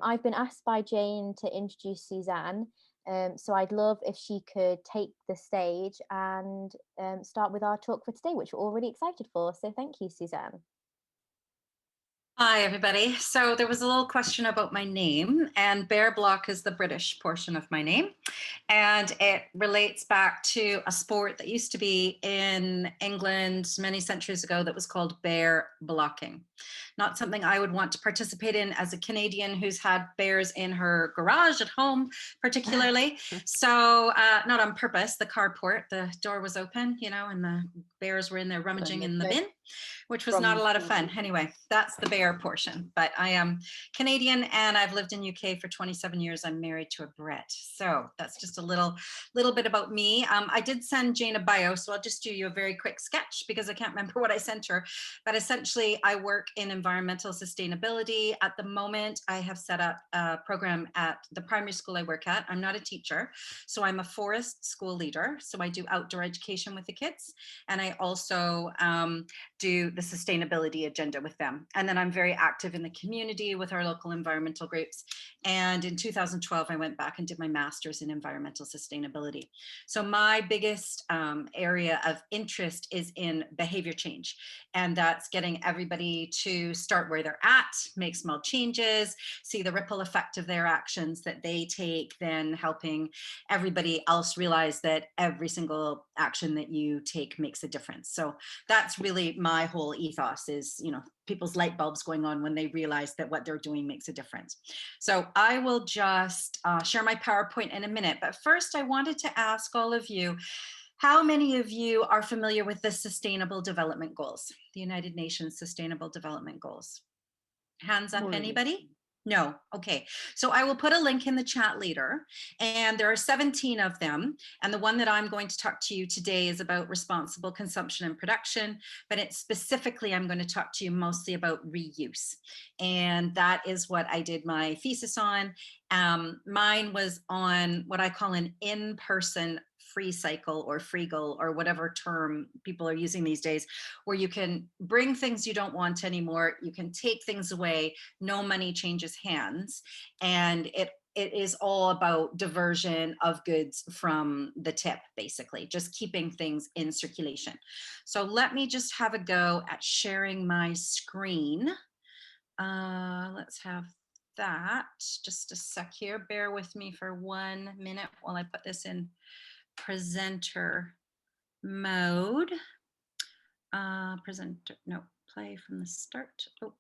I've been asked by Jane to introduce Suzanne, so I'd love if she could take the stage and start with our talk for today, which we're all really excited for. So thank you, Suzanne. Hi, everybody. So there was a little question about my name, and Bearblock is the British portion of my name. And it relates back to a sport that used to be in England many centuries ago that was called bear blocking. Not something I would want to participate in as a Canadian who's had bears in her garage at home, particularly. So not on purpose, the carport, the door was open, and the bears were in there rummaging in the bin, which was not a lot of fun. Anyway, that's the bear portion. But I am Canadian and I've lived in UK for 27 years. I'm married to a Brit. So that's just a little bit about me. I did send Jane a bio, so I'll just do you a very quick sketch because I can't remember what I sent her. But essentially, I work in environmental sustainability. At the moment, I have set up a program at the primary school I work at. I'm not a teacher, so I'm a forest school leader. So I do outdoor education with the kids. And I also do the sustainability agenda with them. And then I'm very active in the community with our local environmental groups. And in 2012, I went back and did my master's in environmental sustainability. So my biggest area of interest is in behavior change. And that's getting everybody to start where they're at, make small changes, see the ripple effect of their actions that they take, then helping everybody else realize that every single action that you take makes a difference. So that's really my whole ethos is, people's light bulbs going on when they realize that what they're doing makes a difference. So I will just share my PowerPoint in a minute. But first, I wanted to ask all of you, how many of you are familiar with the Sustainable Development Goals, the United Nations Sustainable Development Goals? Hands up, anybody? No. Okay. So I will put a link in the chat later, and there are 17 of them. And the one that I'm going to talk to you today is about responsible consumption and production, but it's specifically, I'm going to talk to you mostly about reuse. And that is what I did my thesis on. Mine was on what I call an in-person FreeCycle or FreeCycle or whatever term people are using these days, where you can bring things you don't want anymore, you can take things away, no money changes hands, and it is all about diversion of goods from the tip, basically, just keeping things in circulation. So let me just have a go at sharing my screen. Let's have that. Just a sec here. Bear with me for 1 minute while I put this in presenter mode. Presenter, no, play from the start. Oh,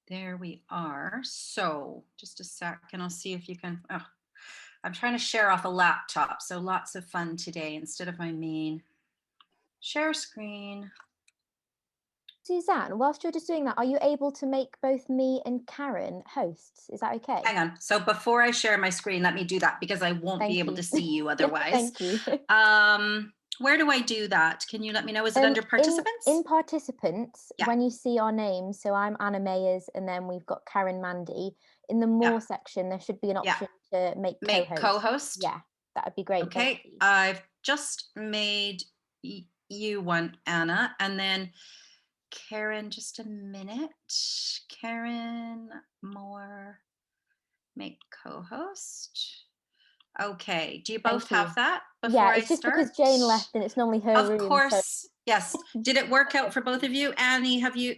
there we are. So just a sec and I'll see if you can, I'm trying to share off a laptop. So lots of fun today instead of my main share screen. Suzanne, whilst you're just doing that, are you able to make both me and Karen hosts? Is that okay? Hang on. So before I share my screen, let me do that because I won't be able to see you otherwise. Thank you. Where do I do that? Can you let me know? Is it under participants? In participants, when you see our names, so I'm Anna Mayers and then we've got Karen Mandy. In the more section, there should be an option to make co-host. Yeah, that would be great. Okay, I've just made you one, Anna, and then Karen, just a minute. Karen Moore, make co-host. Okay, do you both have that before I start? Yeah, it's just because Jane left and it's normally her room. Of course, yes. Did it work out for both of you? Annie, have you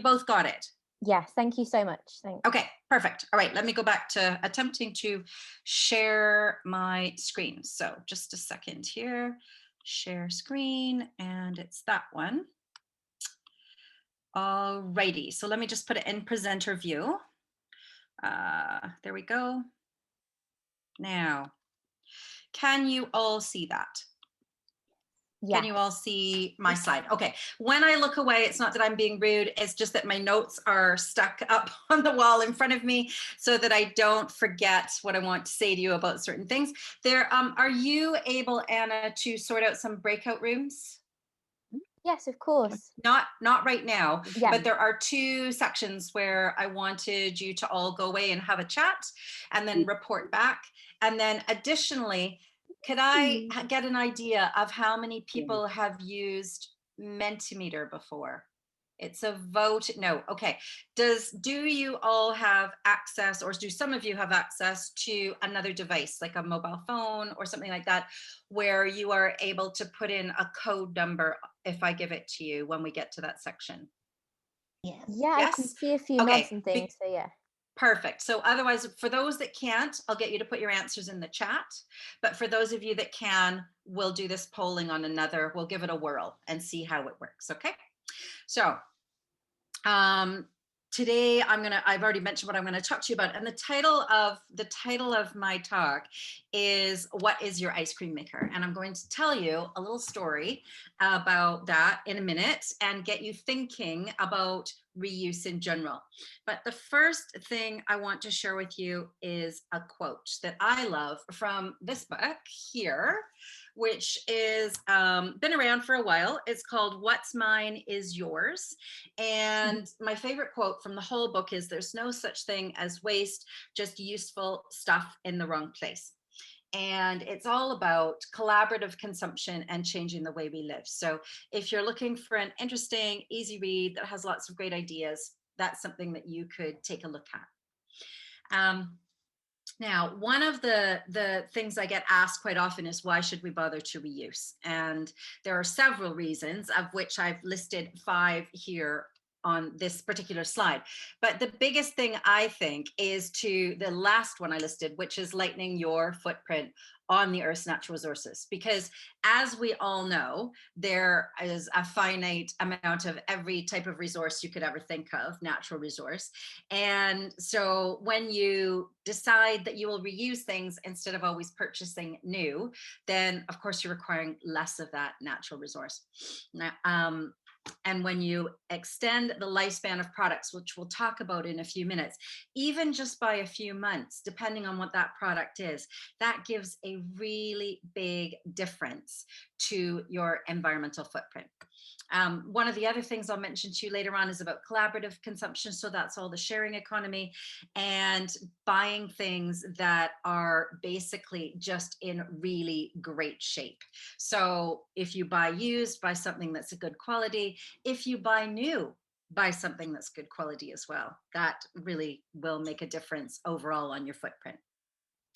both got it? Yes, thank you so much. Thanks. Okay, perfect. All right, let me go back to attempting to share my screen. So just a second here. Share screen, and it's that one. All righty, so let me just put it in presenter view. There we go. Now, can you all see that? Can you all see my slide? Okay, when I look away, it's not that I'm being rude, it's just that my notes are stuck up on the wall in front of me so that I don't forget what I want to say to you about certain things. There, are you able, Anna, to sort out some breakout rooms? Yes, of course. Not right now, but there are 2 sections where I wanted you to all go away and have a chat and then report back. And then additionally, could I get an idea of how many people have used Mentimeter before? It's a vote. No. Okay. Do you all have access, or do some of you have access to another device, like a mobile phone or something like that, where you are able to put in a code number if I give it to you when we get to that section? Yes. Yeah, I can Yes? see a few nods Okay. and things. So yeah. Perfect. So otherwise, for those that can't, I'll get you to put your answers in the chat. But for those of you that can, we'll do this polling on another, we'll give it a whirl and see how it works. Okay. So today I've already mentioned what I'm going to talk to you about. And the title of my talk is, what is your ice cream maker? And I'm going to tell you a little story about that in a minute and get you thinking about reuse in general. But the first thing I want to share with you is a quote that I love from this book here, which is been around for a while. It's called What's Mine is Yours. And my favorite quote from the whole book is, there's no such thing as waste, just useful stuff in the wrong place. And it's all about collaborative consumption and changing the way we live. So if you're looking for an interesting, easy read that has lots of great ideas, that's something that you could take a look at. Now, one of the things I get asked quite often is, why should we bother to reuse? And there are several reasons, of which I've listed 5 here on this particular slide. But the biggest thing, I think, is to the last one I listed, which is lightening your footprint on the Earth's natural resources. Because as we all know, there is a finite amount of every type of resource you could ever think of, natural resource. And so when you decide that you will reuse things instead of always purchasing new, then of course you're requiring less of that natural resource. Now, and when you extend the lifespan of products, which we'll talk about in a few minutes, even just by a few months, depending on what that product is, that gives a really big difference to your environmental footprint. One of the other things I'll mention to you later on is about collaborative consumption. So that's all the sharing economy and buying things that are basically just in really great shape. So if you buy used, buy something that's a good quality. If you buy new, buy something that's good quality as well. That really will make a difference overall on your footprint.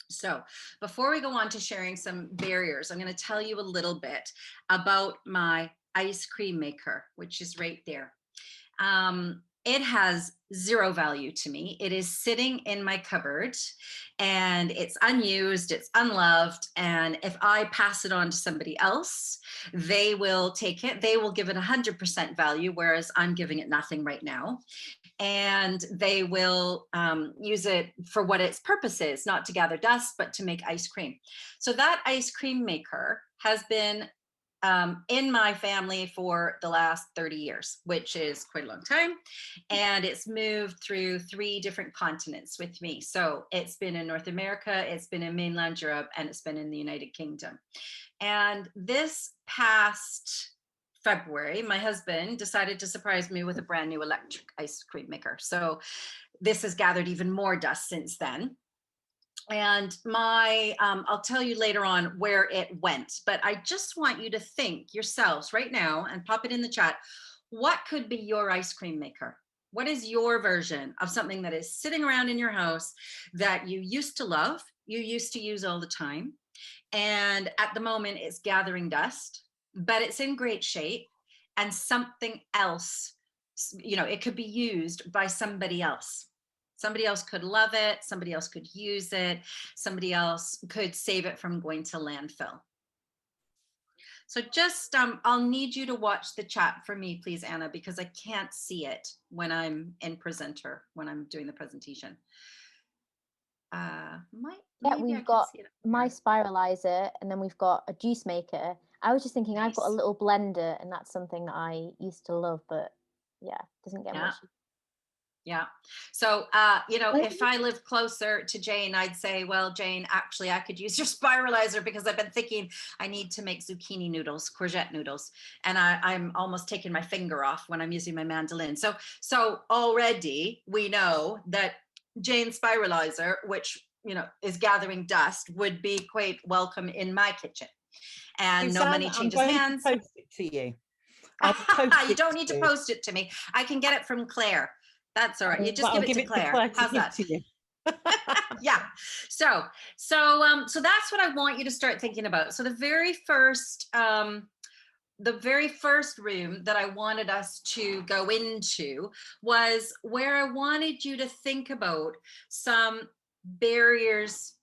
So before we go on to sharing some barriers, I'm going to tell you a little bit about my ice cream maker, which is right there. It has 0 value to me. It is sitting in my cupboard and it's unused, it's unloved. And if I pass it on to somebody else, they will take it. They will give it 100% value, whereas I'm giving it nothing right now. And they will use it for what its purpose is, not to gather dust, but to make ice cream. So that ice cream maker has been in my family for the last 30 years, which is quite a long time. And it's moved through 3 different continents with me. So it's been in North America, it's been in mainland Europe, and it's been in the United Kingdom. And this past February, my husband decided to surprise me with a brand new electric ice cream maker. So this has gathered even more dust since then. And I'll tell you later on where it went, but I just want you to think yourselves right now and pop it in the chat. What could be your ice cream maker? What is your version of something that is sitting around in your house that you used to love, you used to use all the time, and at the moment it's gathering dust, but it's in great shape, and something else, it could be used by somebody else. Somebody else could love it, somebody else could use it, somebody else could save it from going to landfill. So just, I'll need you to watch the chat for me, please, Anna, because I can't see it when I'm in presenter, when I'm doing the presentation. Yeah, Maybe we've I can got see it my spiralizer, and then we've got a juice maker. I was just thinking, I've got a Nice. little blender, and that's something that I used to love, but yeah, doesn't get much. Yeah. So, if I lived closer to Jane, I'd say, well, Jane, actually, I could use your spiralizer because I've been thinking I need to make zucchini noodles, courgette noodles. And I'm almost taking my finger off when I'm using my mandolin. So already we know that Jane's spiralizer, which, is gathering dust, would be quite welcome in my kitchen. And Susanne, no money changes I'm going hands. to post it to you. I'll post You it don't need to you. post it to me. I can get it from Claire. That's all right. You just I'll give it to Claire. to How's give that? to you. Yeah. So that's what I want you to start thinking about. So the very first room that I wanted us to go into was where I wanted you to think about some barriers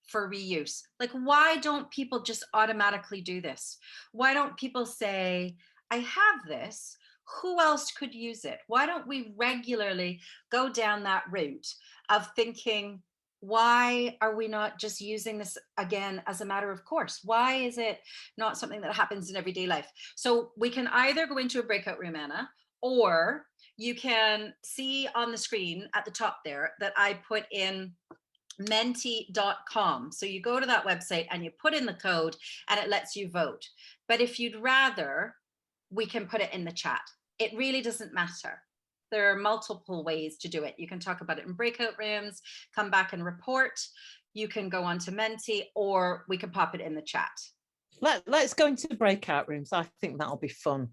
for reuse. Like, why don't people just automatically do this? Why don't people say, I have this, who else could use it? Why don't we regularly go down that route of thinking, why are we not just using this again as a matter of course? Why is it not something that happens in everyday life? So we can either go into a breakout room, Anna, or you can see on the screen at the top there that I put in menti.com. So you go to that website and you put in the code and it lets you vote. But if you'd rather, we can put it in the chat. It really doesn't matter. There are multiple ways to do it. You can talk about it in breakout rooms, come back and report. You can go on to Menti, or we can pop it in the chat. Let's go into breakout rooms. I think that'll be fun.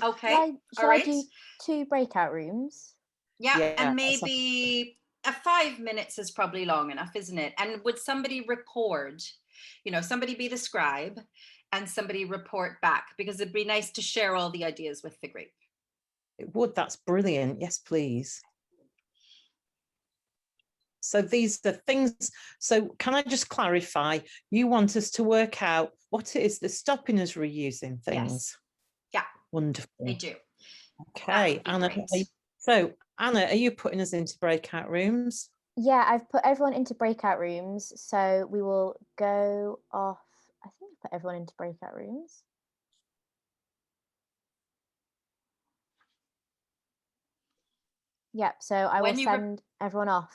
Okay. Shall I do 2 breakout rooms? Yeah, and maybe 5 minutes is probably long enough, isn't it? And would somebody record, somebody be the scribe and somebody report back, because it'd be nice to share all the ideas with the group. It would. That's brilliant. Yes, please. So these are things. So can I just clarify? You want us to work out what it is that's stopping us reusing things? Yes. Yeah. Wonderful. I do. Okay, Anna. So Anna, are you putting us into breakout rooms? Yeah, I've put everyone into breakout rooms. So we will go off. I think I put everyone into breakout rooms. Yep, so I will send everyone off.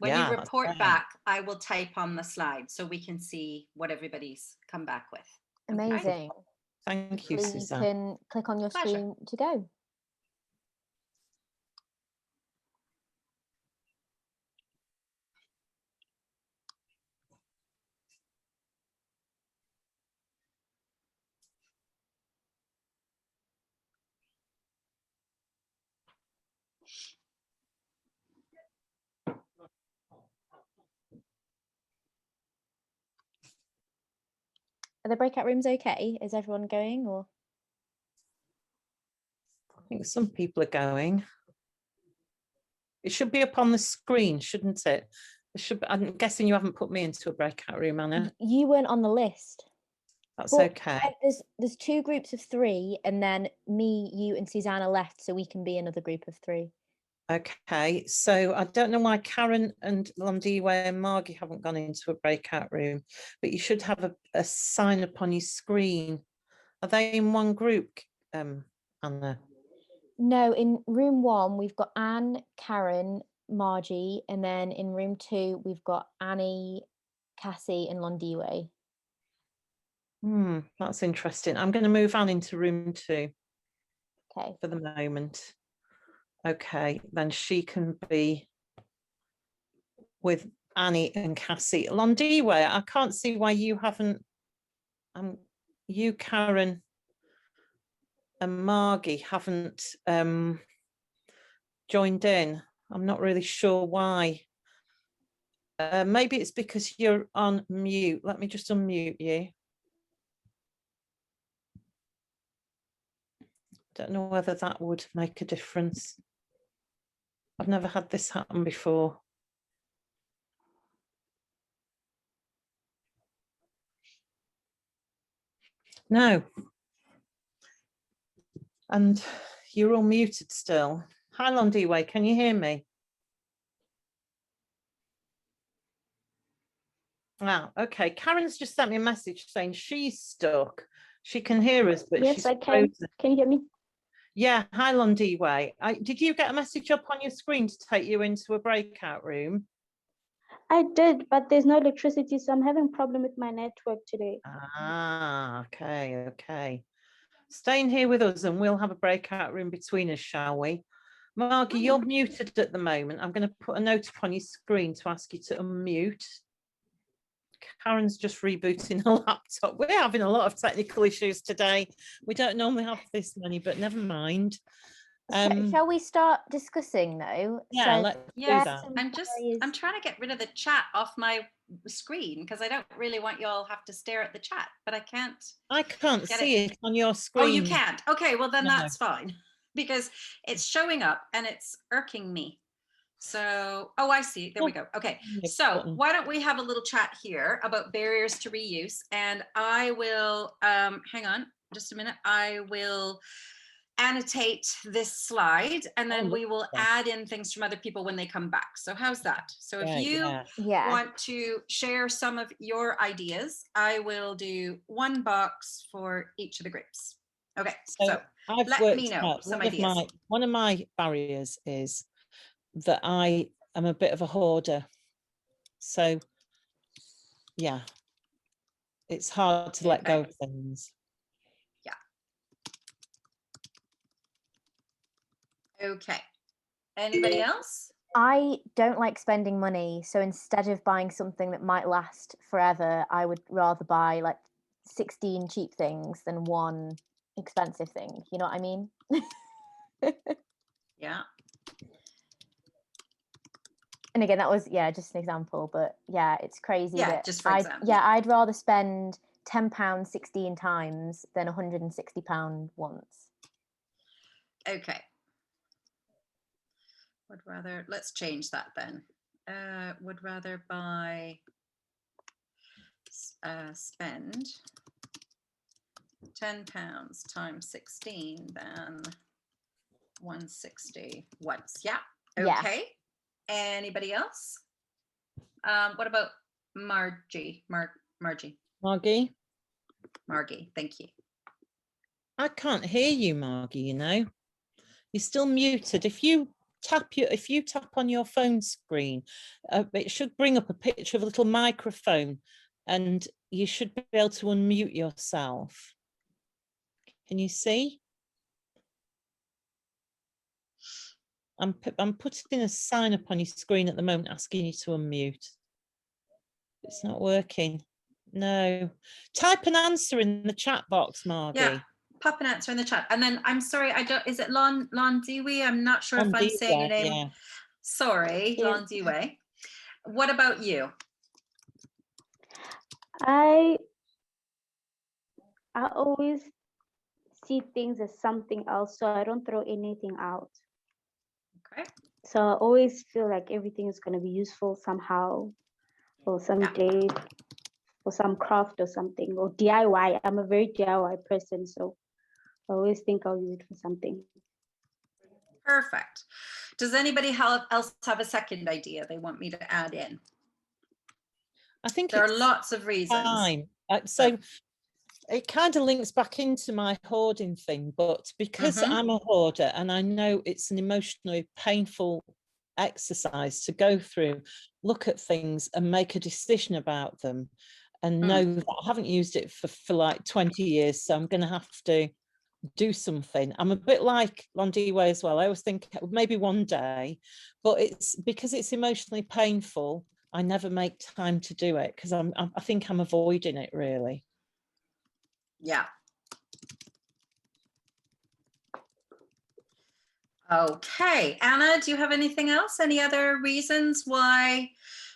When you report back, I will type on the slide so we can see what everybody's come back with. Amazing. Okay. Thank you, Susanne. You can click on your screen to go. Are the breakout rooms okay? Is everyone going, or? I think some people are going. It should be up on the screen, shouldn't it? I'm guessing you haven't put me into a breakout room, Anna. You weren't on the list. That's okay. There's 2 groups of 3, and then me, you, and Susanna left, so we can be another group of 3. Okay, so I don't know why Karen and Londiwe and Margie haven't gone into a breakout room, but you should have a sign up on your screen. Are they in one group, Anna? No, in room 1, we've got Anne, Karen, Margie, and then in room 2, we've got Annie, Cassie, and Londiwe. That's interesting. I'm going to move on into room 2. Okay. For the moment. Okay, then she can be with Annie and Cassie. Londiwe, I can't see why you haven't, you, Karen, and Margie haven't joined in. I'm not really sure why. Maybe it's because you're on mute. Let me just unmute you. Don't know whether that would make a difference. I've never had this happen before. No. And you're all muted still. Hi, Londiwe, can you hear me? Wow, okay. Karen's just sent me a message saying she's stuck. She can hear us, but yes, she's I can. frozen. Can you hear me? Yeah, hi, Londiwe. Did you get a message up on your screen to take you into a breakout room? I did, but there's no electricity, so I'm having a problem with my network today. Ah, okay, okay. Staying here with us and we'll have a breakout room between us, shall we? Margie, you're muted at the moment. I'm going to put a note up on your screen to ask you to unmute. Karen's just rebooting her laptop. We're having a lot of technical issues today. We don't normally have this many, but never mind. Shall we start discussing though? Yeah, So let's do Yes, that. I'm trying to get rid of the chat off my screen because I don't really want you all have to stare at the chat, but I can't get see it on your screen. Oh, you can't. Okay, well then No. that's fine because it's showing up and it's irking me. So, oh, I see. There we go. Okay, so why don't we have a little chat here about barriers to reuse, and I will hang on just a minute. I will annotate this slide and then we will add in things from other people when they come back. So how's that? So if you want to share some of your ideas, I will do one box for each of the groups. Okay, so let me know some ideas. One of my barriers is that I am a bit of a hoarder. So yeah, it's hard to let go of things. Okay. Anybody else? I don't like spending money. So instead of buying something that might last forever, I would rather buy like 16 cheap things than one expensive thing. You know what I mean? Yeah. And again, that was, just an example, but it's crazy. Yeah, that just for example. I'd rather spend £10 16 times than £160 once. Okay. Would rather, let's change that then. Would rather buy, spend £10 times 16 than 160 once. Yeah. Okay. Anybody else? What about Margie? Margie. Margie, thank you. I can't hear you, Margie, you know. You're still muted. If you tap on your phone screen, it should bring up a picture of a little microphone and you should be able to unmute yourself. Can you see? I'm putting a sign up on your screen at the moment asking you to unmute. It's not working. No. Type an answer in the chat box, Margie. Yeah, pop an answer in the chat. And then I'm sorry, is it Londiwe? I'm not sure if I'm saying your name. Yeah. Sorry, Londiwe. What about you? I always see things as something else, so I don't throw anything out. Okay. So I always feel like everything is going to be useful somehow, or someday, for some craft or something, or DIY. I'm a very DIY person, so I always think I'll use it for something. Perfect. Does anybody else have a second idea they want me to add in? I think there are lots of reasons. So it kind of links back into my hoarding thing, but because I'm a hoarder and I know it's an emotionally painful exercise to go through, look at things and make a decision about them, and know that I haven't used it for like 20 years, so I'm going to have to do something. I'm a bit like Londiwe as well. I always think maybe one day, but it's because it's emotionally painful, I never make time to do it because I think I'm avoiding it really. Yeah. Okay, Anna, do you have anything else? Any other reasons why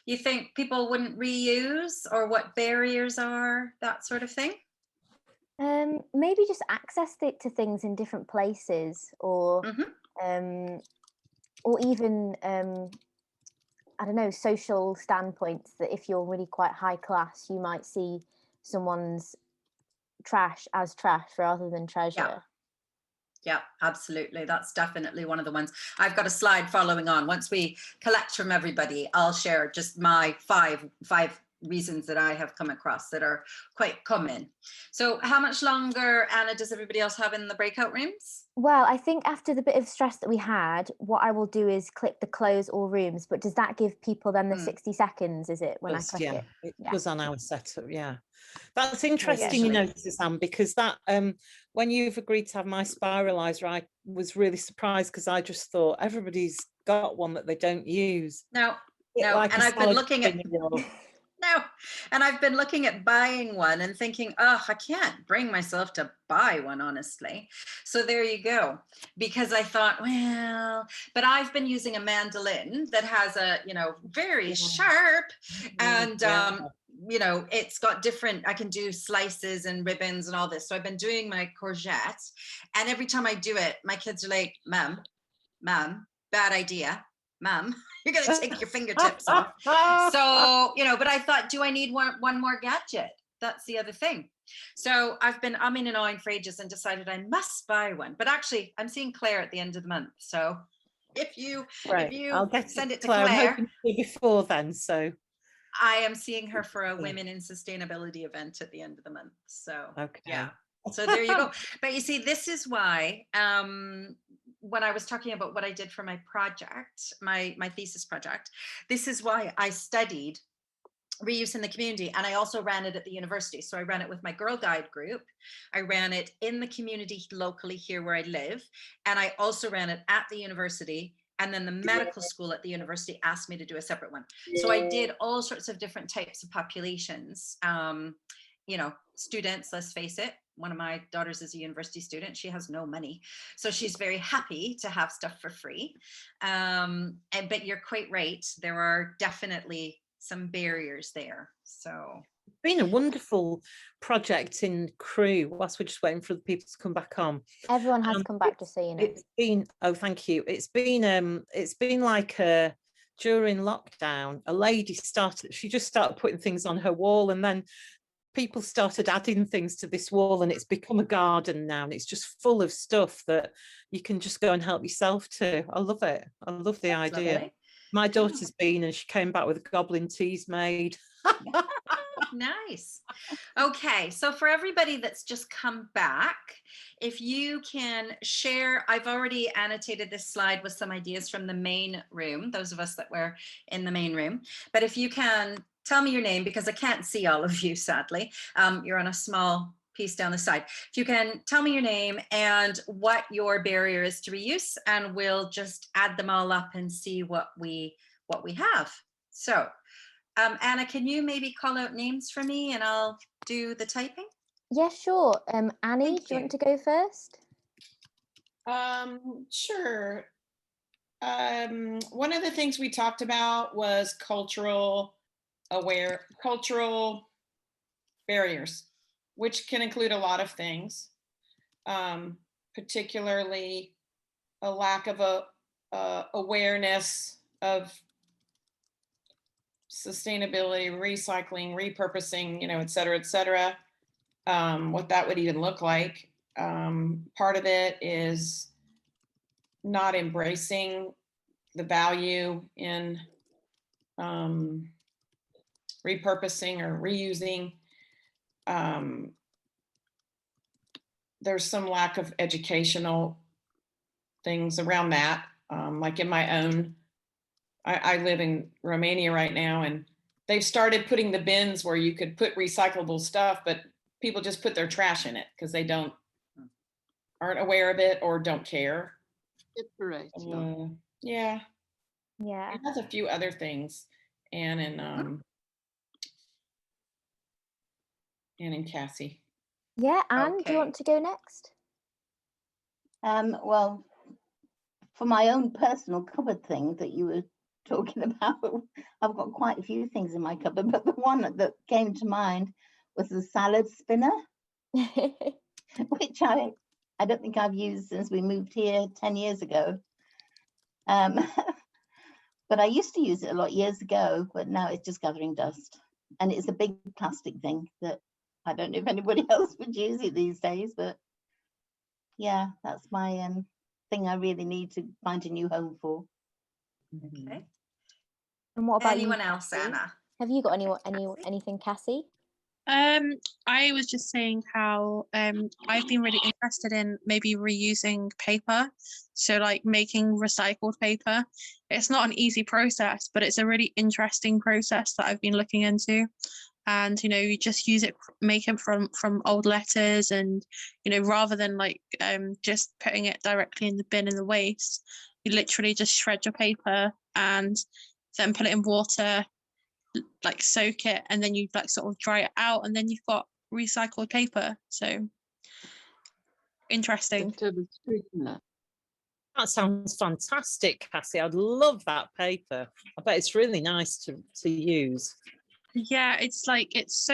you think people wouldn't reuse, or what barriers are, that sort of thing? Maybe just access to things in different places, or even I don't know, social standpoints, that if you're really quite high class, you might see someone's trash as trash rather than treasure. Yeah, absolutely. That's definitely one of the ones. I've got a slide following on. Once we collect from everybody, I'll share just my five reasons that I have come across that are quite common. So how much longer, Anna, does everybody else have in the breakout rooms? Well, I think after the bit of stress that we had, what I will do is click the close all rooms. But does that give people then the 60 seconds, is it, when I click it? It was on our setup, That's interesting, you know, Susanne, because that when you've agreed to have my spiralizer, I was really surprised because I just thought everybody's got one that they don't use. No, and I've been looking at No. And I've been looking at buying one and thinking, oh, I can't bring myself to buy one, honestly. So there you go. Because I thought, well, but I've been using a mandolin that has a, very sharp, and it's got different, I can do slices and ribbons and all this. So I've been doing my courgette, and every time I do it, my kids are like, Mom, bad idea. Mom, you're going to take your fingertips off. So, but I thought, do I need one more gadget? That's the other thing. So I've been umming and ahhing for ages and decided I must buy one. But actually, I'm seeing Claire at the end of the month. So if you I'll get send it to Claire. Claire. I'm hoping to see before then, so. I am seeing her for a Women in Sustainability event at the end of the month. So, okay. Yeah. So there you go. But you see, this is why when I was talking about what I did for my project, my thesis project, this is why I studied reuse in the community, and I also ran it at the university. So I ran it with my Girl Guide group. I ran it in the community locally here where I live, and I also ran it at the university. And then the medical school at the university asked me to do a separate one. So I did all sorts of different types of populations. Students, let's face it, one of my daughters is a university student. She has no money. So she's very happy to have stuff for free. But you're quite right. There are definitely some barriers there. So it's been a wonderful project in Crewe whilst we're just waiting for the people to come back on. Everyone has come back to see it. It's been, oh, thank you. It's been like during lockdown, a lady she just started putting things on her wall, and then people started adding things to this wall, and it's become a garden now, and it's just full of stuff that you can just go and help yourself to. I love it. I love the idea. Lovely. My daughter's been, and she came back with goblin teas made. Nice. Okay, so for everybody that's just come back, if you can share, I've already annotated this slide with some ideas from the main room, those of us that were in the main room. But if you can tell me your name, because I can't see all of you, sadly. You're on a small piece down the side. If you can tell me your name and what your barrier is to reuse, and we'll just add them all up and see what we have. So Anna, can you maybe call out names for me and I'll do the typing? Yeah, sure. Annie, do you want to go first? Sure. One of the things we talked about was cultural barriers, which can include a lot of things, particularly a lack of awareness of sustainability, recycling, repurposing, et cetera, what that would even look like. Part of it is not embracing the value in repurposing or reusing. There's some lack of educational things around that. Like in my own, I live in Romania right now, and they've started putting the bins where you could put recyclable stuff, but people just put their trash in it because they aren't aware of it or don't care. It's right. Yeah. Yeah. It has a few other things, and in Cassie. Yeah, Anne, Okay. do you want to go next? Well, for my own personal cupboard thing that you were talking about, I've got quite a few things in my cupboard, but the one that came to mind was the salad spinner, which I don't think I've used since we moved here 10 years ago. But I used to use it a lot years ago, but now it's just gathering dust. And it's a big plastic thing that I don't know if anybody else would use it these days, but yeah, that's my thing I really need to find a new home for. Okay. And what about Anyone you, else, Cassie? Anna? Have you got anything, Cassie? I was just saying how I've been really interested in maybe reusing paper, so like making recycled paper. It's not an easy process, but it's a really interesting process that I've been looking into. And you just use it, make it from old letters, and rather than like just putting it directly in the bin in the waste, you literally just shred your paper and then put it in water, like soak it, and then you like sort of dry it out, and then you've got recycled paper. So interesting. That sounds fantastic, Cassie. I'd love that paper. I bet it's really nice to use. Yeah, it's like it's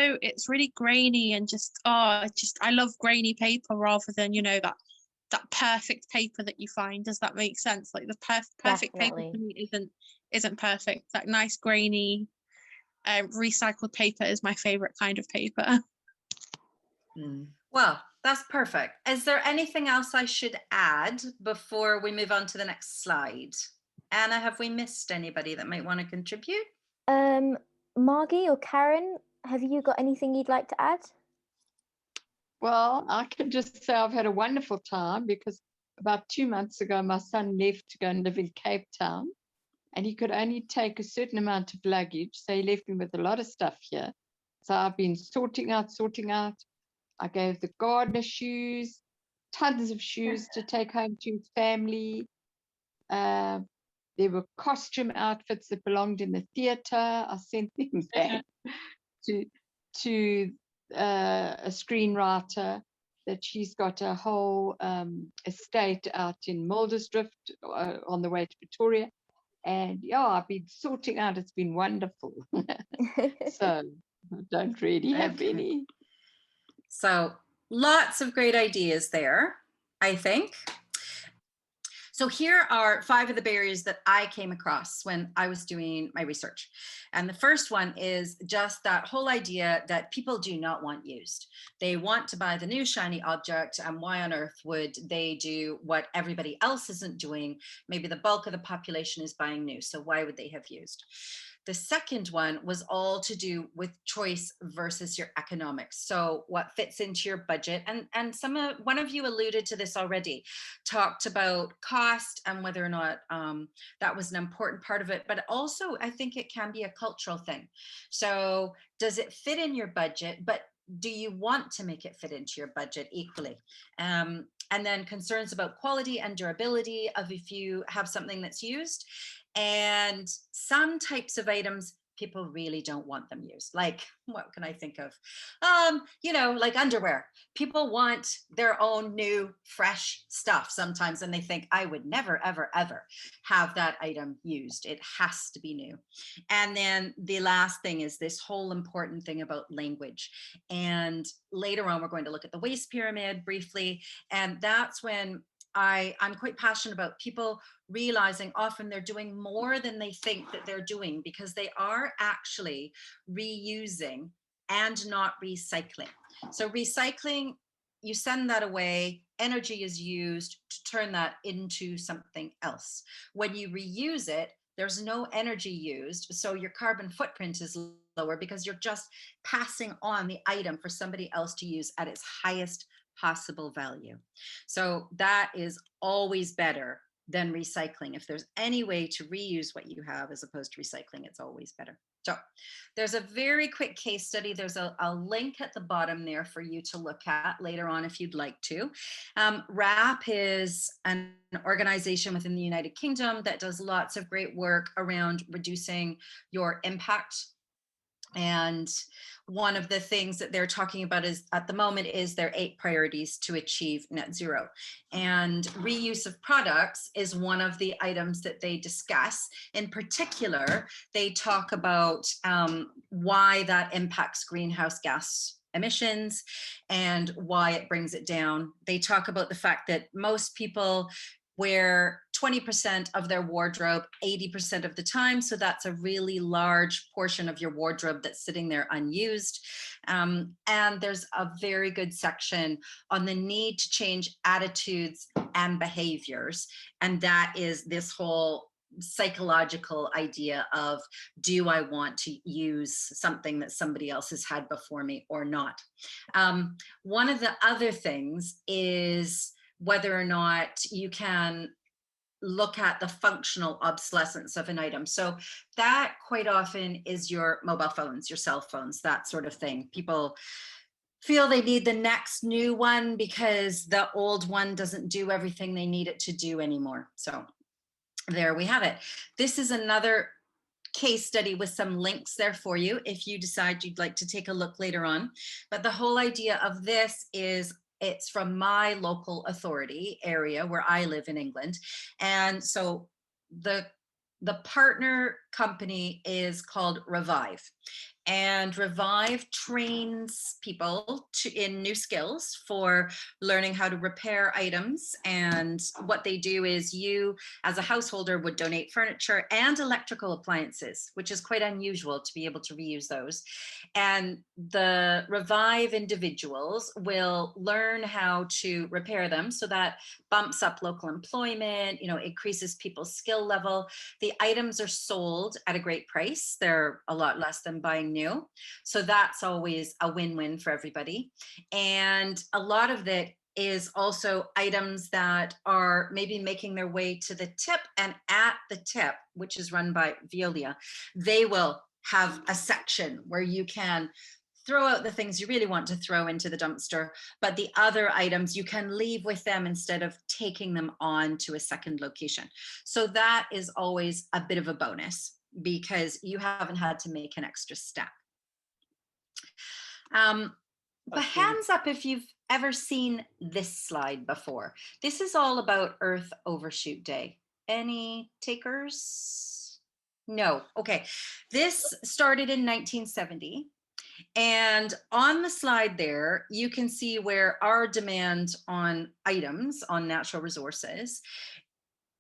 really grainy and just I love grainy paper rather than, you know, that perfect paper that you find. Does that make sense? Like the perfect paper Definitely. for me isn't perfect. That nice grainy recycled paper is my favorite kind of paper. Well, that's perfect. Is there anything else I should add before we move on to the next slide? Anna, have we missed anybody that might want to contribute? Margie or Karen, have you got anything you'd like to add? Well, I can just say I've had a wonderful time, because about 2 months ago, my son left to go and live in Cape Town, and he could only take a certain amount of luggage. So he left me with a lot of stuff here. So I've been sorting out. I gave the gardener shoes, tons of shoes to take home to his family. There were costume outfits that belonged in the theatre. I sent them back to a screenwriter that she's got a whole estate out in Muldersdrift on the way to Pretoria. And yeah, I've been sorting out. It's been wonderful. So I don't really have any. So lots of great ideas there, I think. So here are 5 of the barriers that I came across when I was doing my research. And the first one is just that whole idea that people do not want used. They want to buy the new shiny object, and why on earth would they do what everybody else isn't doing? Maybe the bulk of the population is buying new, so why would they have used? The second one was all to do with choice versus your economics. So what fits into your budget, and one of you alluded to this already, talked about cost and whether or not that was an important part of it. But also, I think it can be a cultural thing. So does it fit in your budget? But do you want to make it fit into your budget equally? And then concerns about quality and durability of if you have something that's used. And some types of items, people really don't want them used. Like, what can I think of? You know, like underwear. People want their own new, fresh stuff sometimes, and they think, I would never, ever, ever have that item used. It has to be new. And then the last thing is this whole important thing about language. And later on, we're going to look at the waste pyramid briefly. And that's when I'm quite passionate about people realizing often they're doing more than they think that they're doing, because they are actually reusing and not recycling. So recycling, you send that away, energy is used to turn that into something else. When you reuse it, there's no energy used, so your carbon footprint is lower because you're just passing on the item for somebody else to use at its highest possible value. So that is always better than recycling. If there's any way to reuse what you have as opposed to recycling, it's always better. So there's a very quick case study. There's a link at the bottom there for you to look at later on if you'd like to. WRAP is an organization within the United Kingdom that does lots of great work around reducing your impact. And one of the things that they're talking about is at the moment is their 8 priorities to achieve net zero. And reuse of products is one of the items that they discuss. In particular, they talk about why that impacts greenhouse gas emissions and why it brings it down. They talk about the fact that most people wear 20% of their wardrobe 80% of the time. So that's a really large portion of your wardrobe that's sitting there unused. And there's a very good section on the need to change attitudes and behaviors. And that is this whole psychological idea of, do I want to use something that somebody else has had before me or not? One of the other things is whether or not you can look at the functional obsolescence of an item. So that quite often is your mobile phones, your cell phones, that sort of thing. People feel they need the next new one because the old one doesn't do everything they need it to do anymore. So there we have it. This is another case study with some links there for you if you decide you'd like to take a look later on. But the whole idea of this is it's from my local authority area where I live in England. And so the partner company is called Revive. And Revive trains people in new skills for learning how to repair items. And what they do is you, as a householder, would donate furniture and electrical appliances, which is quite unusual to be able to reuse those. And the Revive individuals will learn how to repair them, so that bumps up local employment, you know, increases people's skill level. The items are sold at a great price. They're a lot less than buying new. So that's always a win-win for everybody. And a lot of it is also items that are maybe making their way to the tip, and at the tip, which is run by Veolia, they will have a section where you can throw out the things you really want to throw into the dumpster, but the other items you can leave with them instead of taking them on to a second location. So that is always a bit of a bonus, because you haven't had to make an extra step. But hands up if you've ever seen this slide before. This is all about Earth Overshoot Day. Any takers? No. Okay. This started in 1970. And on the slide there, you can see where our demand on items, on natural resources,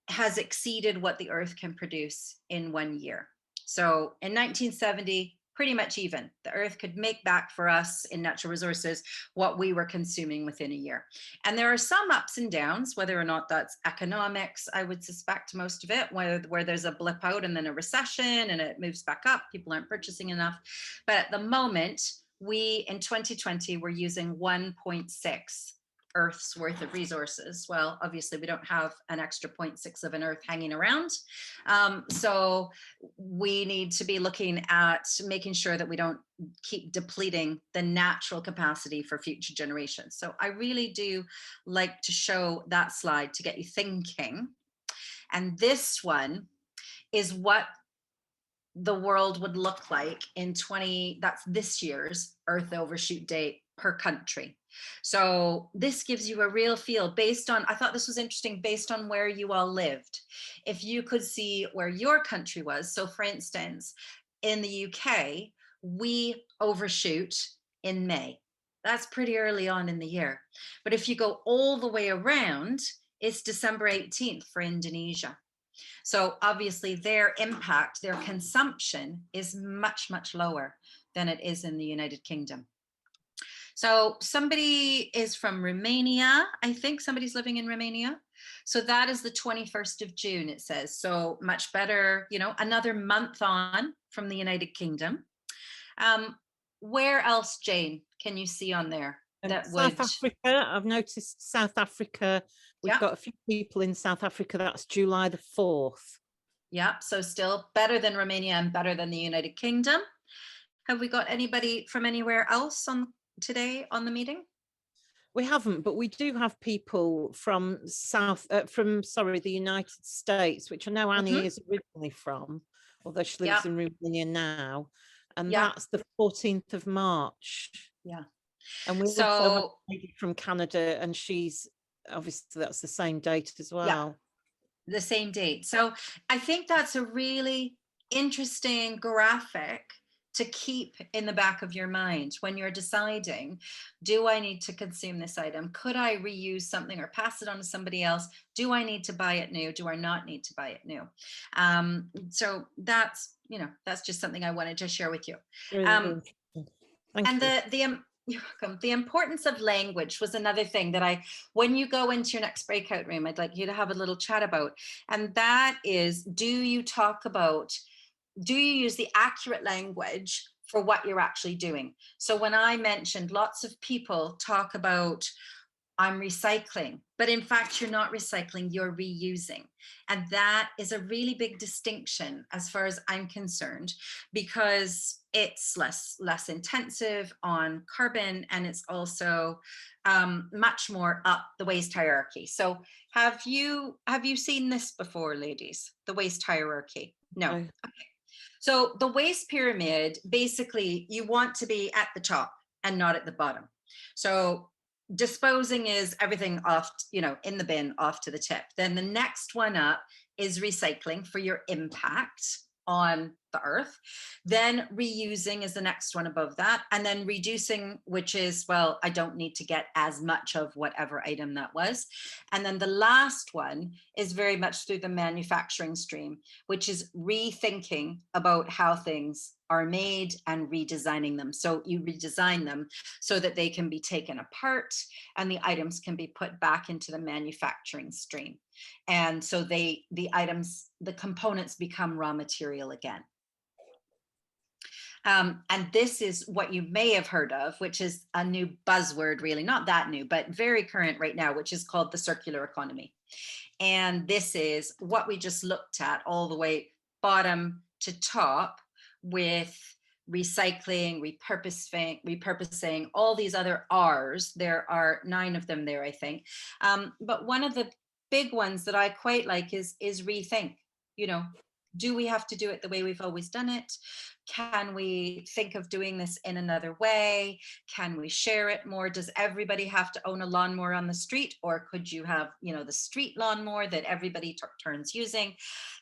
has exceeded what the Earth can produce in 1 year. So in 1970, pretty much even. The Earth could make back for us in natural resources what we were consuming within a year. And there are some ups and downs, whether or not that's economics, I would suspect most of it, where there's a blip out and then a recession and it moves back up, people aren't purchasing enough. But at the moment, we in 2020 were using 1.6 Earth's worth of resources. Well, obviously we don't have an extra 0.6 of an Earth hanging around. So we need to be looking at making sure that we don't keep depleting the natural capacity for future generations. So I really do like to show that slide to get you thinking. And this one is what the world would look like in that's this year's Earth Overshoot Day per country. So this gives you a real feel based on, I thought this was interesting, based on where you all lived. If you could see where your country was. So for instance, in the UK, we overshoot in May. That's pretty early on in the year. But if you go all the way around, it's December 18th for Indonesia. So obviously their impact, their consumption is much, much lower than it is in the United Kingdom. So somebody is from Romania. I think somebody's living in Romania. So that is the 21st of June, it says. So much better, you know, another month on from the United Kingdom. Where else, Jane, can you see on there? South Africa, I've noticed South Africa. We've got a few people in South Africa. That's July the 4th. Yeah, so still better than Romania and better than the United Kingdom. Have we got anybody from anywhere else on today on the meeting? We haven't, but we do have people from the United States, which I know Annie is originally from, although she lives in Romania now. And that's the 14th of March. Yeah. And we also have a lady from Canada, and she's obviously, that's the same date as well. Yeah, the same date. So I think that's a really interesting graphic to keep in the back of your mind when you're deciding, do I need to consume this item? Could I reuse something or pass it on to somebody else? Do I need to buy it new? Do I not need to buy it new? So that's, you know, that's just something I wanted to share with you. Thank you. You're welcome. The importance of language was another thing that when you go into your next breakout room, I'd like you to have a little chat about. And that is, do you use the accurate language for what you're actually doing? So when I mentioned, lots of people talk about, I'm recycling, but in fact, you're not recycling, you're reusing. And that is a really big distinction as far as I'm concerned, because it's less intensive on carbon, and it's also much more up the waste hierarchy. So have you seen this before, ladies? The waste hierarchy? No. Okay. So the waste pyramid, basically you want to be at the top and not at the bottom. So disposing is everything off, you know, in the bin off to the tip. Then the next one up is recycling for your impact on the earth. Then reusing is the next one above that. And then reducing, which is, well, I don't need to get as much of whatever item that was. And then the last one is very much through the manufacturing stream, which is rethinking about how things are made and redesigning them. So you redesign them so that they can be taken apart and the items can be put back into the manufacturing stream. And so the items, the components become raw material again. And this is what you may have heard of, which is a new buzzword, really not that new, but very current right now, which is called the circular economy. And this is what we just looked at all the way bottom to top, with recycling, repurposing, all these other R's. There are 9 of them there, I think. But one of the big ones that I quite like is rethink. You know, do we have to do it the way we've always done it? Can we think of doing this in another way? Can we share it more? Does everybody have to own a lawnmower on the street? Or could you have, you know, the street lawnmower that everybody turns using?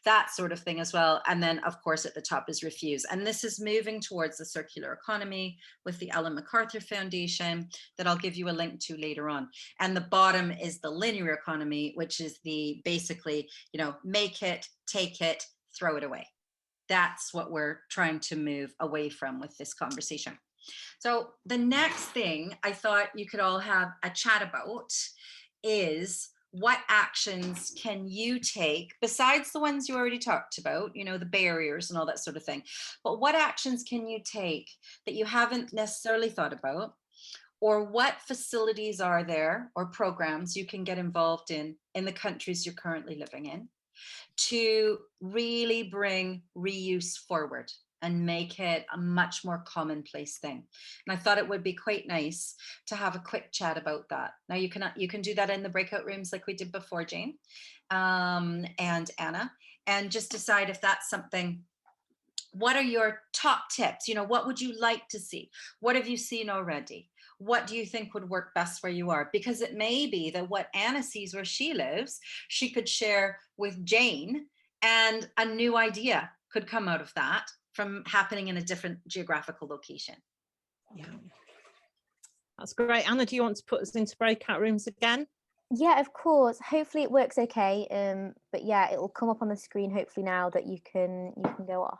That sort of thing as well. And then, of course, at the top is refuse. And this is moving towards the circular economy with the Ellen MacArthur Foundation that I'll give you a link to later on. And the bottom is the linear economy, which is the basically, you know, make it, take it, throw it away. That's what we're trying to move away from with this conversation. So the next thing I thought you could all have a chat about is, what actions can you take besides the ones you already talked about, you know, the barriers and all that sort of thing, but what actions can you take that you haven't necessarily thought about? Or what facilities are there or programs you can get involved in the countries you're currently living in, to really bring reuse forward and make it a much more commonplace thing. And I thought it would be quite nice to have a quick chat about that. Now you can do that in the breakout rooms like we did before, Jane and Anna, and just decide if that's something. What are your top tips? You know, what would you like to see? What have you seen already? What do you think would work best where you are? Because it may be that what Anna sees where she lives, she could share with Jane, and a new idea could come out of that from happening in a different geographical location. Yeah, that's great. Anna, do you want to put us into breakout rooms again? Yeah, of course. Hopefully it works okay. But yeah, it will come up on the screen hopefully now that you can go off.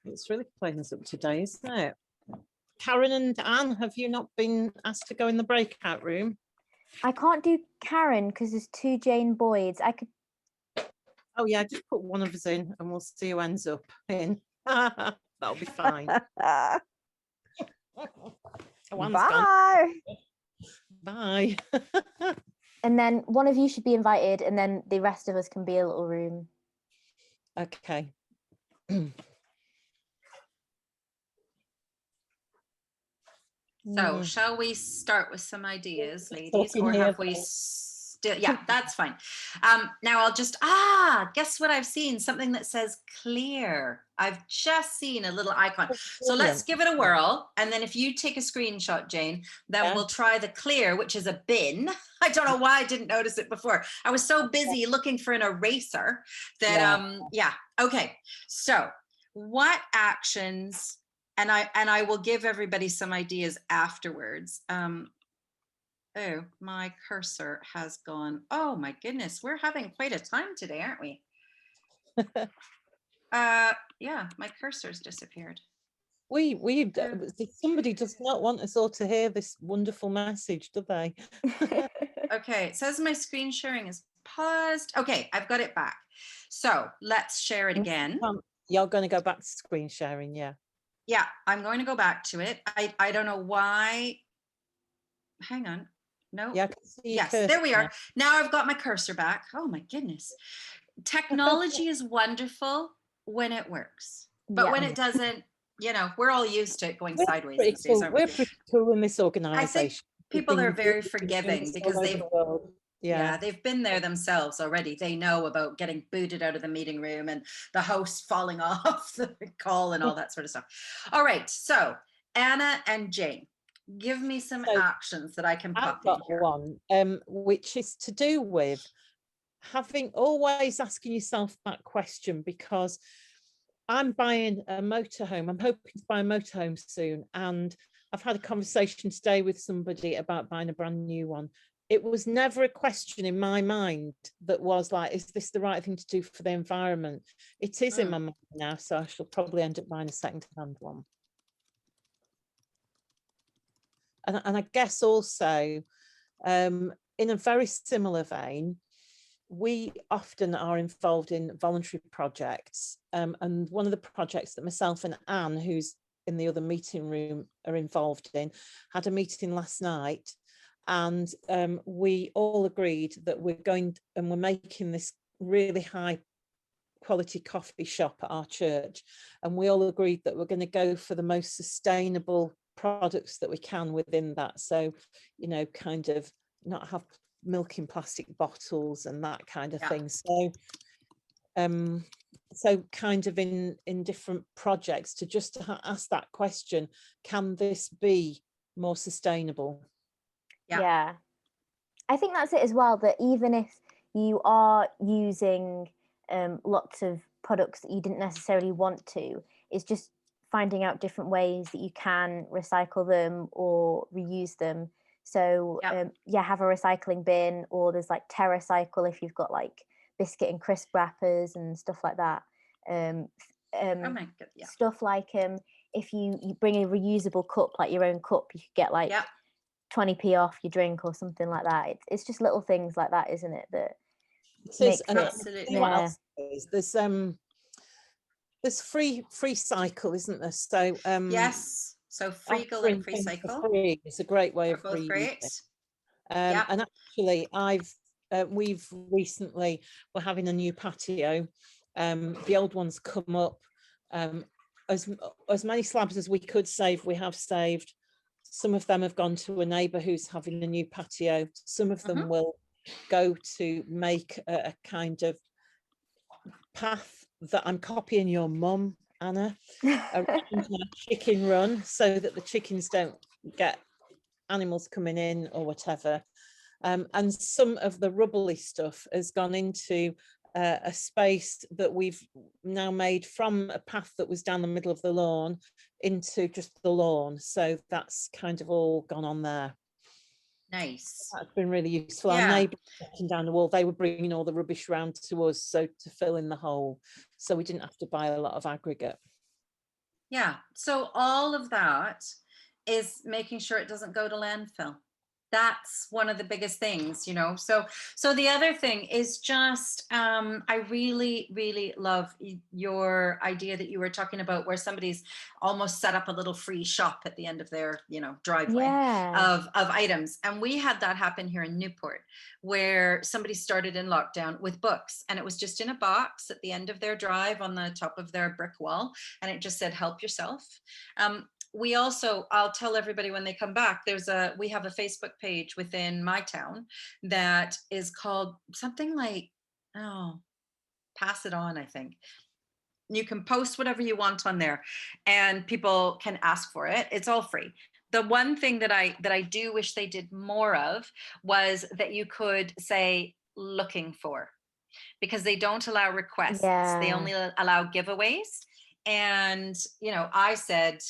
It's really playing us up today, isn't it? Karen and Anne, have you not been asked to go in the breakout room? I can't do Karen because there's 2 Jane Boyds. I could. Oh yeah, just put one of us in and we'll see who ends up in. That'll be fine. Bye. Bye. And then one of you should be invited, and then the rest of us can be a little room. Okay. So shall we start with some ideas, ladies, or have we still? Yeah, that's fine. Now I'll just, guess what I've seen? Something that says clear. I've just seen a little icon. So let's give it a whirl. And then if you take a screenshot, Jane, then we'll try the clear, which is a bin. I don't know why I didn't notice it before. I was so busy looking for an eraser that, Okay. So what actions, and I will give everybody some ideas afterwards. Oh, my cursor has gone. Oh my goodness, we're having quite a time today, aren't we? Yeah, my cursor's disappeared. Somebody does not want us all to hear this wonderful message, do they? Okay, it says my screen sharing is paused. Okay, I've got it back. So let's share it again. You're going to go back to screen sharing, yeah. Yeah, I'm going to go back to it. I don't know why. Hang on. No. Yeah, I can see your Yes, there we cursor are. Now I've got my cursor back. Oh my goodness. Technology is wonderful when it works, but Yeah. when it doesn't, you know, we're all used to it going We're sideways pretty these days, cool. aren't we? We're pretty cool in this I think organisation. We've people are been very doing forgiving this because all over they've, the world. yeah, they've been there themselves already. They know about getting booted out of the meeting room and the host falling off the call and all that sort of stuff. All right, so Anna and Jane, give me some So, actions that I can I've pop in got here. one, which is to do with having always asking yourself that question, because I'm buying a motorhome. I'm hoping to buy a motorhome soon. And I've had a conversation today with somebody about buying a brand new one. It was never a question in my mind that was like, is this the right thing to do for the environment? It is in my mind now, so I shall probably end up buying a second-hand one. And I guess also, in a very similar vein, we often are involved in voluntary projects. And one of the projects that myself and Anne, who's in the other meeting room, are involved in, had a meeting last night. And we all agreed that we're going and we're making this really high quality coffee shop at our church. And we all agreed that we're going to go for the most sustainable products that we can within that. So, you know, kind of not have milk in plastic bottles and that kind of thing. So so kind of in different projects to just ask that question, can this be more sustainable? Yeah, I think that's it as well, that even if you are using lots of products that you didn't necessarily want to, it's just finding out different ways that you can recycle them or reuse them. So yeah, have a recycling bin, or there's like TerraCycle if you've got like biscuit and crisp wrappers and stuff like that. Oh my God, yeah. Stuff like if you bring a reusable cup, like your own cup, you could get like 20p off your drink or something like that. It's just little things like that, isn't it? That makes it. Absolutely. Yeah. What else is there's FreeCycle, isn't there? So yes, so FreeCycle and FreeCycle free is a great way of both great. And actually we've recently, we're having a new patio. The old ones come up. As many slabs as we could save, we have saved. Some of them have gone to a neighbour who's having a new patio. Some of them will go to make a kind of path that I'm copying your mum, Anna, around our chicken run, so that the chickens don't get animals coming in or whatever. And some of the rubbly stuff has gone into a space that we've now made from a path that was down the middle of the lawn into just the lawn. So that's kind of all gone on there. Nice. That's been really useful. Our neighbours down the wall, they were bringing all the rubbish round to us, so to fill in the hole, so we didn't have to buy a lot of aggregate. Yeah, so all of that is making sure it doesn't go to landfill. That's one of the biggest things, you know. So the other thing is just I really love your idea that you were talking about, where somebody's almost set up a little free shop at the end of their, you know, driveway of items. And we had that happen here in Newport, where somebody started in lockdown with books, and it was just in a box at the end of their drive on the top of their brick wall, and it just said help yourself. We also, I'll tell everybody when they come back, we have a Facebook page within my town that is called something like, pass it on, I think. You can post whatever you want on there and people can ask for it. It's all free. The one thing that I do wish they did more of was that you could say looking for, because they don't allow requests. They only allow giveaways. And, you know, I said,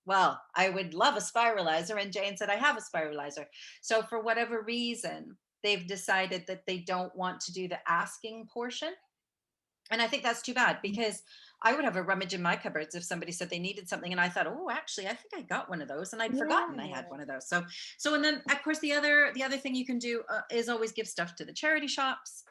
well, I would love a spiralizer. And Jane said, I have a spiralizer. So for whatever reason, they've decided that they don't want to do the asking portion. And I think that's too bad, because I would have a rummage in my cupboards if somebody said they needed something and I thought, oh, actually, I think I got one of those, and I'd forgotten I had one of those. So and then of course the other thing you can do is always give stuff to the charity shops,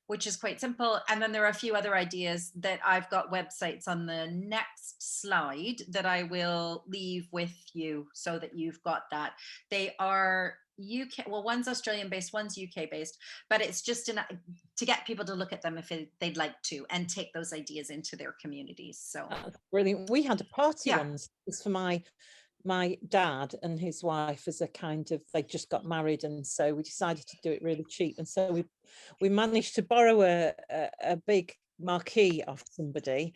which is quite simple. And then there are a few other ideas that I've got websites on the next slide that I will leave with you so that you've got that. They are UK, well, one's Australian based, one's UK based, but it's just to get people to look at them if they'd like to, and take those ideas into their communities. So that's brilliant. We had a party Yeah. once. It was for my dad and his wife, as a kind of, they just got married, and so we decided to do it really cheap, and so we managed to borrow a big marquee off somebody,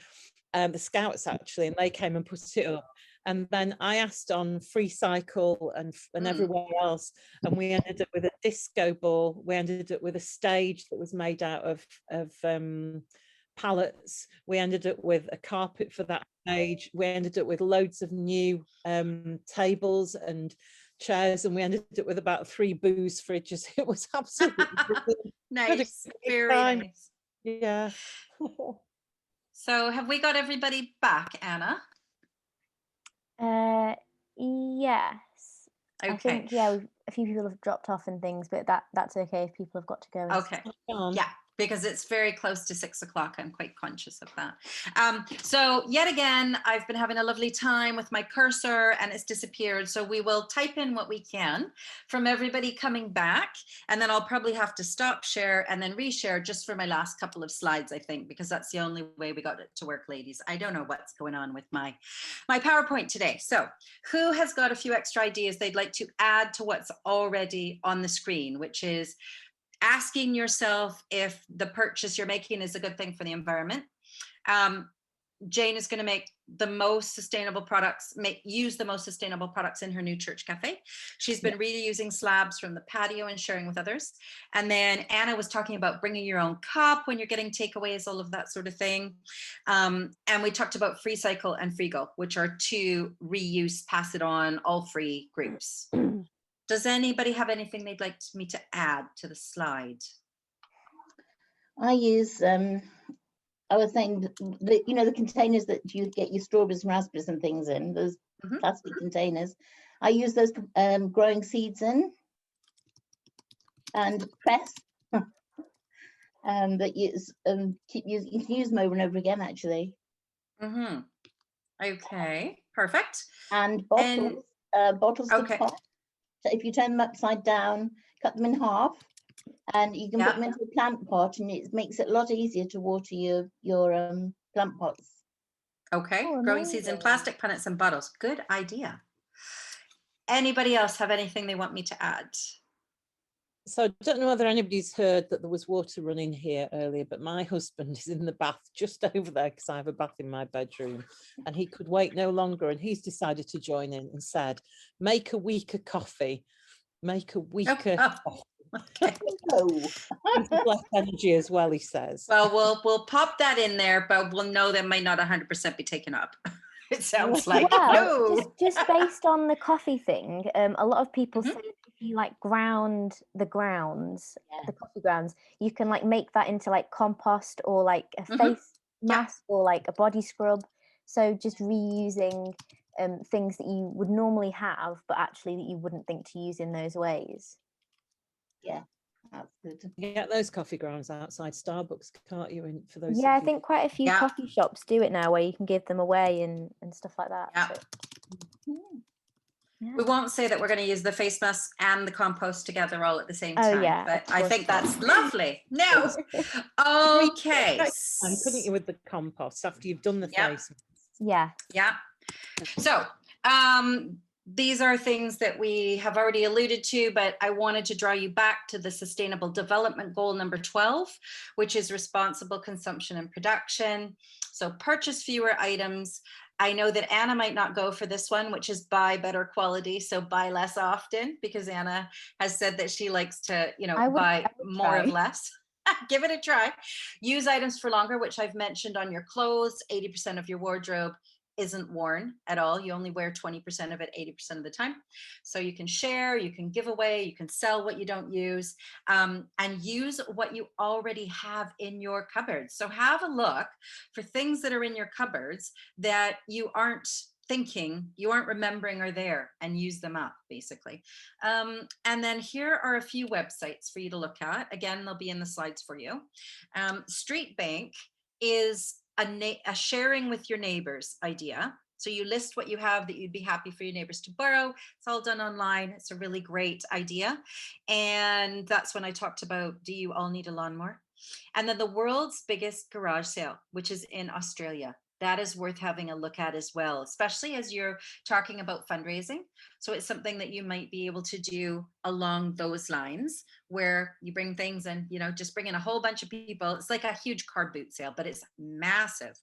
the Scouts actually, and they came and put it up. And then I asked on FreeCycle and everywhere else, and we ended up with a disco ball. We ended up with a stage that was made out of pallets. We ended up with a carpet for that stage. We ended up with loads of new tables and chairs, and we ended up with about 3 booze fridges. It was absolutely brilliant. nice, very nice. Yeah. So have we got everybody back, Anna? Yes. Okay. I think, yeah, a few people have dropped off and things, but that's okay if people have got to go. And Okay. Yeah, because it's very close to 6 o'clock. I'm quite conscious of that. So yet again, I've been having a lovely time with my cursor and it's disappeared. So we will type in what we can from everybody coming back. And then I'll probably have to stop share and then reshare just for my last couple of slides, I think, because that's the only way we got it to work, ladies. I don't know what's going on with my PowerPoint today. So who has got a few extra ideas they'd like to add to what's already on the screen, which is asking yourself if the purchase you're making is a good thing for the environment. Jane is going to make the most sustainable products, use the most sustainable products in her new church cafe. She's been reusing slabs from the patio and sharing with others. And then Anna was talking about bringing your own cup when you're getting takeaways, all of that sort of thing. And we talked about FreeCycle and FreeGo, which are 2 reuse, pass it on, all free groups. Does anybody have anything they'd like me to add to the slide? I use, I was saying, the containers that you get your strawberries and raspberries and things in, those plastic containers. I use those growing seeds in, and press. That you you can use them over and over again, actually. Okay, perfect. And bottles, bottles to top. So if you turn them upside down, cut them in half, and you can put them into a plant pot, and it makes it a lot easier to water your plant pots. Okay, growing seeds in plastic punnets and bottles. Good idea. Anybody else have anything they want me to add? So I don't know whether anybody's heard that there was water running here earlier, but my husband is in the bath just over there because I have a bath in my bedroom, and he could wait no longer, and he's decided to join in and said, make a weaker coffee, make a weaker coffee. Okay. Less energy as well, he says. Well, we'll pop that in there, but we'll know that might not 100% be taken up. It sounds like just based on the coffee thing, a lot of people say if you like ground the grounds, the coffee grounds, you can like make that into like compost or like a face mask or like a body scrub. So just reusing things that you would normally have, but actually that you wouldn't think to use in those ways. Yeah, that's good. You get those coffee grounds outside Starbucks, can't you? For those. Yeah, I think quite a few coffee shops do it now, where you can give them away and stuff like that. Yeah. So. We won't say that we're going to use the face mask and the compost together all at the same time, but I think that's lovely. No. Okay. Couldn't you, with the compost after you've done the face? Yeah. Yeah. So, these are things that we have already alluded to, but I wanted to draw you back to the Sustainable Development Goal number 12, which is responsible consumption and production. So purchase fewer items. I know that Anna might not go for this one, which is buy better quality. So buy less often, because Anna has said that she likes to, buy more of less. Give it a try. Use items for longer, which I've mentioned on your clothes. 80% of your wardrobe isn't worn at all. You only wear 20% of it 80% of the time. So you can share, you can give away, you can sell what you don't use, and use what you already have in your cupboards. So have a look for things that are in your cupboards that you aren't thinking, you aren't remembering are there, and use them up, basically. And then here are a few websites for you to look at. Again, they'll be in the slides for you. Street Bank is a sharing with your neighbors idea. So you list what you have that you'd be happy for your neighbors to borrow. It's all done online. It's a really great idea. And that's when I talked about, do you all need a lawnmower? And then the world's biggest garage sale, which is in Australia. That is worth having a look at as well, especially as you're talking about fundraising. So it's something that you might be able to do along those lines, where you bring things and, you know, just bring in a whole bunch of people. It's like a huge car boot sale, but it's massive.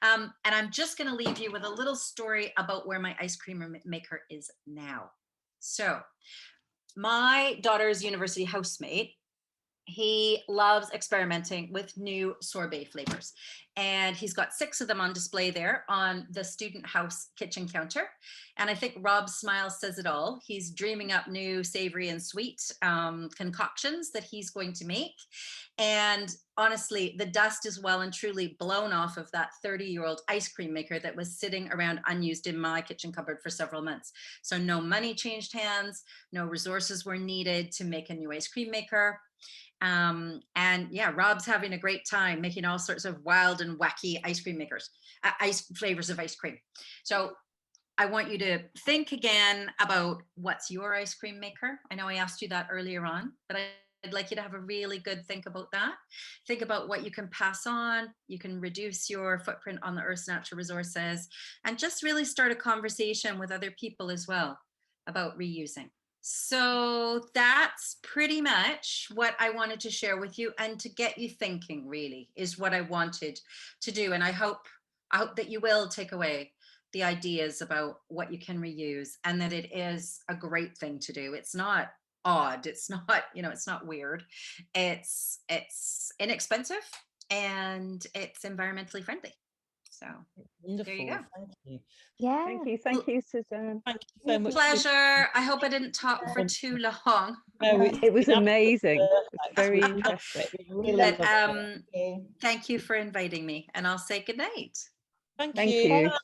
And I'm just going to leave you with a little story about where my ice cream maker is now. So my daughter's university housemate, he loves experimenting with new sorbet flavors. And he's got 6 of them on display there on the student house kitchen counter. And I think Rob's smile says it all. He's dreaming up new savory and sweet concoctions that he's going to make. And honestly, the dust is well and truly blown off of that 30-year-old ice cream maker that was sitting around unused in my kitchen cupboard for several months. So no money changed hands, no resources were needed to make a new ice cream maker. And yeah, Rob's having a great time making all sorts of wild and wacky ice cream makers, ice flavors of ice cream. So I want you to think again about what's your ice cream maker. I know I asked you that earlier on, but I'd like you to have a really good think about that. Think about what you can pass on. You can reduce your footprint on the Earth's natural resources, and just really start a conversation with other people as well about reusing. So that's pretty much what I wanted to share with you, and to get you thinking really is what I wanted to do. And I hope that you will take away the ideas about what you can reuse, and that it is a great thing to do. It's not odd. It's not, you know, it's not weird. It's inexpensive and it's environmentally friendly. So Wonderful. there you go. Thank you. Yeah. Thank you, Susanne. Thank you so much. Pleasure. I hope I didn't talk for too long. No, It was been amazing. perfect. Very We loved interesting. it. We really But, loved it. thank you for inviting me, and I'll say good night. Thank Thank you. you. Bye.